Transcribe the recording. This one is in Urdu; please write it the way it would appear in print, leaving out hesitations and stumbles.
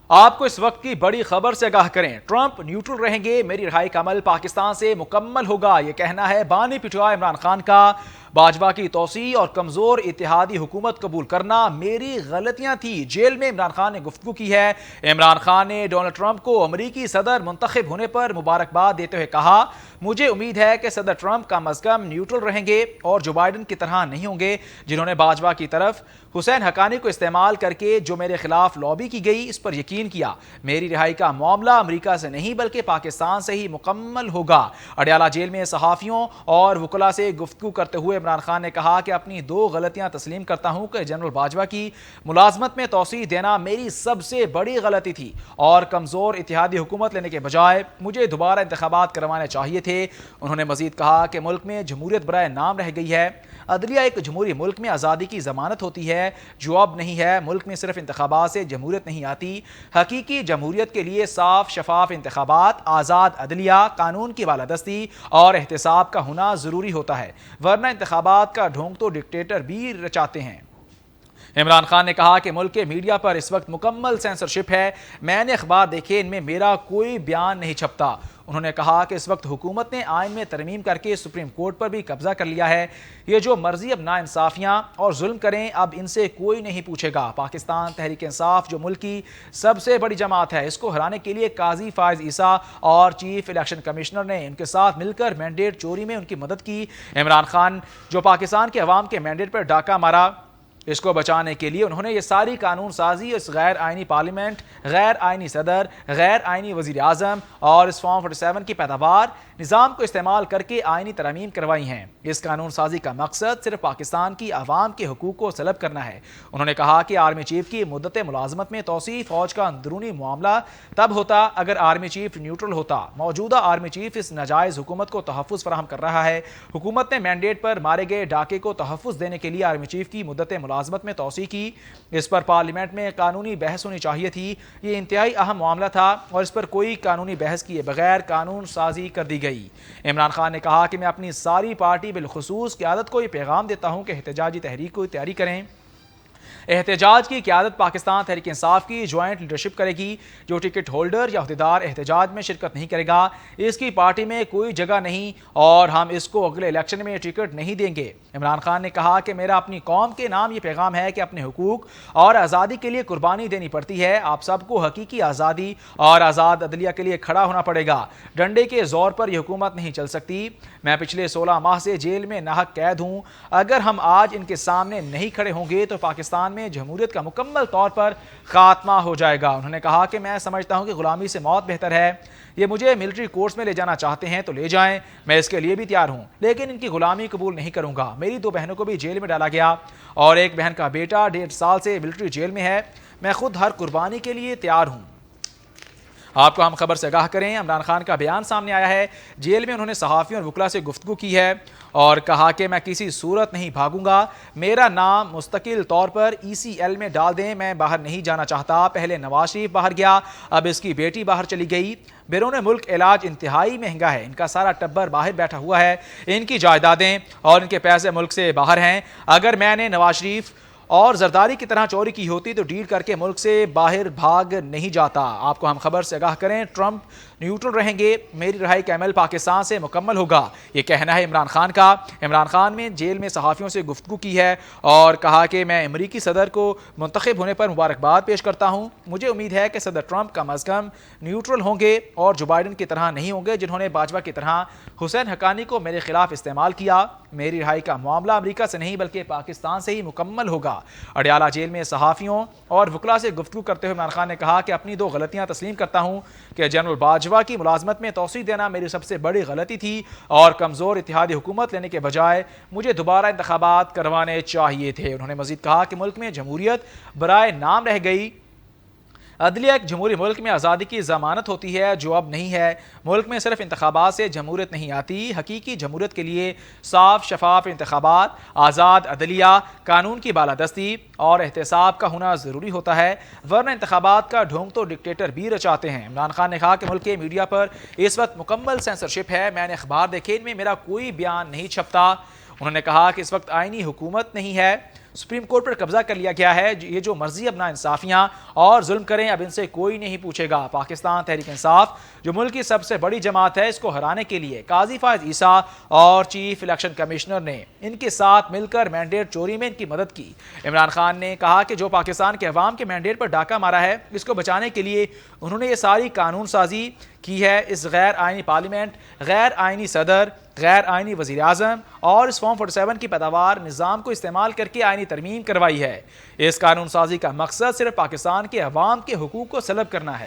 آپ کو اس وقت کی بڑی خبر سے آگاہ کریں، ٹرمپ نیوٹرل رہیں گے، میری رہائی کا عمل پاکستان سے مکمل ہوگا، یہ کہنا ہے بانی پٹوا عمران خان کا۔ باجوہ کی توسیع اور کمزور اتحادی حکومت قبول کرنا میری غلطیاں تھی، جیل میں عمران خان نے گفتگو کی ہے۔ عمران خان نے ڈونلڈ ٹرمپ کو امریکی صدر منتخب ہونے پر مبارکباد دیتے ہوئے کہا، مجھے امید ہے کہ صدر ٹرمپ کم از کم نیوٹرل رہیں گے اور جو بائیڈن کی طرح نہیں ہوں گے، جنہوں نے باجوہ کی طرف حسین حقانی کو استعمال کر کے جو میرے خلاف لابی کی گئی اس پر یقین کیا۔ میری رہائی کا معاملہ امریکہ سے نہیں بلکہ پاکستان سے ہی مکمل ہوگا۔ اڈیالہ جیل میں صحافیوں اور وکلاء سے گفتگو کرتے ہوئے عمران خان نے کہا کہ اپنی 2 غلطیاں تسلیم کرتا ہوں کہ جنرل باجوہ کی ملازمت میں توسیع دینا میری سب سے بڑی غلطی تھی اور کمزور اتحادی حکومت لینے کے بجائے مجھے دوبارہ انتخابات کروانے چاہیے تھے۔ انہوں نے مزید کہا کہ ملک میں جمہوریت برائے نام رہ گئی ہے۔ عدلیہ ایک جمہوری ملک میں آزادی کی ضمانت ہوتی ہے جو اب نہیں ہے۔ ملک میں صرف انتخابات سے جمہوریت نہیں آتی، حقیقی جمہوریت کے لیے صاف شفاف انتخابات، آزاد عدلیہ، قانون کی بالادستی اور احتساب کا ہونا ضروری ہوتا ہے، ورنہ انتخابات کا ڈھونگ تو ڈکٹیٹر بھی رچاتے ہیں۔ عمران خان نے کہا کہ ملک کے میڈیا پر اس وقت مکمل سینسرشپ ہے، میں نے اخبار دیکھے، ان میں میرا کوئی بیان نہیں چھپتا۔ انہوں نے کہا کہ اس وقت حکومت نے آئین میں ترمیم کر کے سپریم کورٹ پر بھی قبضہ کر لیا ہے، یہ جو مرضی اب ناانصافیاں اور ظلم کریں اب ان سے کوئی نہیں پوچھے گا۔ پاکستان تحریک انصاف جو ملک کی سب سے بڑی جماعت ہے، اس کو ہرانے کے لیے قاضی فائز عیسیٰ اور چیف الیکشن کمشنر نے ان کے ساتھ مل کر مینڈیٹ چوری میں ان کی مدد کی۔ عمران خان جو پاکستان کے عوام کے مینڈیٹ پر ڈاکہ مارا، اس کو بچانے کے لیے انہوں نے یہ ساری قانون سازی، اس غیر آئینی پارلیمنٹ، غیر آئینی صدر، غیر آئینی وزیر اعظم اور اس فارم 47 کی پیداوار نظام کو استعمال کر کے آئینی ترامیم کروائی ہیں۔ اس قانون سازی کا مقصد صرف پاکستان کی عوام کے حقوق کو سلب کرنا ہے۔ انہوں نے کہا کہ آرمی چیف کی مدت ملازمت میں توسیع فوج کا اندرونی معاملہ تب ہوتا اگر آرمی چیف نیوٹرل ہوتا۔ موجودہ آرمی چیف اس ناجائز حکومت کو تحفظ فراہم کر رہا ہے۔ حکومت نے مینڈیٹ پر مارے گئے ڈاکے کو تحفظ دینے کے لیے آرمی چیف کی مدت ملازمت میں توسیع کی۔ اس پر پارلیمنٹ میں قانونی بحث ہونی چاہیے تھی، یہ انتہائی اہم معاملہ تھا اور اس پر کوئی قانونی بحث کیے بغیر قانون سازی کر دی گئی۔ عمران خان نے کہا کہ میں اپنی ساری پارٹی بالخصوص قیادت کو یہ پیغام دیتا ہوں کہ احتجاجی تحریک کو تیاری کریں۔ احتجاج کی قیادت پاکستان تحریک انصاف کی جوائنٹ لیڈرشپ کرے گی۔ جو ٹکٹ ہولڈر یا عہدیدار احتجاج میں شرکت نہیں کرے گا، اس کی پارٹی میں کوئی جگہ نہیں اور ہم اس کو اگلے الیکشن میں ٹکٹ نہیں دیں گے۔ عمران خان نے کہا کہ میرا اپنی قوم کے نام یہ پیغام ہے کہ اپنے حقوق اور آزادی کے لیے قربانی دینی پڑتی ہے۔ آپ سب کو حقیقی آزادی اور آزاد عدلیہ کے لیے کھڑا ہونا پڑے گا۔ ڈنڈے کے زور پر یہ حکومت نہیں چل سکتی۔ میں پچھلے 16 ماہ سے جیل میں ناحق قید ہوں، اگر ہم آج ان کے سامنے نہیں کھڑے ہوں گے تو پاکستان میں جمہوریت کا مکمل طور پر خاتمہ ہو جائے گا۔ انہوں نے کہا کہ میں سمجھتا ہوں کہ غلامی سے موت بہتر ہے۔ یہ مجھے ملٹری کورٹس میں لے جانا چاہتے ہیں تو لے جائیں، میں اس کے لیے بھی تیار ہوں، لیکن ان کی غلامی قبول نہیں کروں گا۔ میری 2 بہنوں کو بھی جیل میں ڈالا گیا اور ایک بہن کا بیٹا 1.5 سال سے ملٹری جیل میں ہے۔ میں خود ہر قربانی کے لیے تیار ہوں۔ آپ کو ہم خبر سے آگاہ کریں، عمران خان کا بیان سامنے آیا ہے۔ جیل میں انہوں نے صحافیوں اور وکلاء سے گفتگو کی ہے اور کہا کہ میں کسی صورت نہیں بھاگوں گا، میرا نام مستقل طور پر ECL میں ڈال دیں، میں باہر نہیں جانا چاہتا۔ پہلے نواز شریف باہر گیا، اب اس کی بیٹی باہر چلی گئی۔ بیرون ملک علاج انتہائی مہنگا ہے، ان کا سارا ٹبر باہر بیٹھا ہوا ہے، ان کی جائیدادیں اور ان کے پیسے ملک سے باہر ہیں۔ اگر میں نے نواز شریف اور زرداری کی طرح چوری کی ہوتی تو ڈیل کر کے ملک سے باہر بھاگ نہیں جاتا۔ آپ کو ہم خبر سے آگاہ کریں، ٹرمپ نیوٹرل رہیں گے، میری رہائی کا عمل پاکستان سے مکمل ہوگا، یہ کہنا ہے عمران خان کا۔ عمران خان نے جیل میں صحافیوں سے گفتگو کی ہے اور کہا کہ میں امریکی صدر کو منتخب ہونے پر مبارکباد پیش کرتا ہوں، مجھے امید ہے کہ صدر ٹرمپ کم از کم نیوٹرل ہوں گے اور جو بائیڈن کی طرح نہیں ہوں گے، جنہوں نے باجوہ کی طرح حسین حقانی کو میرے خلاف استعمال کیا۔ میری رہائی کا معاملہ امریکہ سے نہیں بلکہ پاکستان سے ہی مکمل ہوگا۔ اڈیالہ جیل میں صحافیوں اور وکلاء سے گفتگو کرتے ہوئے عمران خان نے کہا کہ اپنی 2 غلطیاں تسلیم کرتا ہوں کہ جنرل باجوہ کی ملازمت میں توسیع دینا میری سب سے بڑی غلطی تھی اور کمزور اتحادی حکومت لینے کے بجائے مجھے دوبارہ انتخابات کروانے چاہیے تھے۔ انہوں نے مزید کہا کہ ملک میں جمہوریت برائے نام رہ گئی، عدلیہ ایک جمہوری ملک میں آزادی کی ضمانت ہوتی ہے جو اب نہیں ہے۔ ملک میں صرف انتخابات سے جمہوریت نہیں آتی، حقیقی جمہوریت کے لیے صاف شفاف انتخابات، آزاد عدلیہ، قانون کی بالادستی اور احتساب کا ہونا ضروری ہوتا ہے، ورنہ انتخابات کا ڈھونگ تو ڈکٹیٹر بھی رچاتے ہیں۔ عمران خان نے کہا کہ ملک کے میڈیا پر اس وقت مکمل سینسرشپ ہے، میں نے اخبار دیکھے، ان میں میرا کوئی بیان نہیں چھپتا۔ انہوں نے کہا کہ اس وقت آئینی حکومت نہیں ہے سپریم کورٹ پر قبضہ کر لیا گیا ہے. یہ جو مرضی اب ناانصافیاں اور ظلم کریں اب ان سے کوئی نہیں پوچھے گا. پاکستان تحریک انصاف جو ملک کی سب سے بڑی جماعت ہے اس کو ہرانے کے لیے قاضی فائز عیسیٰ اور چیف الیکشن کمشنر نے ان کے ساتھ مل کر مینڈیٹ چوری میں ان کی مدد کی. عمران خان نے کہا کہ جو پاکستان کے عوام کے مینڈیٹ پر ڈاکہ مارا ہے اس کو بچانے کے لیے انہوں نے یہ ساری قانون سازی کی ہے. اس غیر آئینی پارلیمنٹ, غیر آئینی صدر, غیر آئینی وزیر اعظم اور اس فارم 47 کی پیداوار نظام کو استعمال کر کے آئینی ترمیم کروائی ہے. اس قانون سازی کا مقصد صرف پاکستان کے عوام کے حقوق کو سلب کرنا ہے.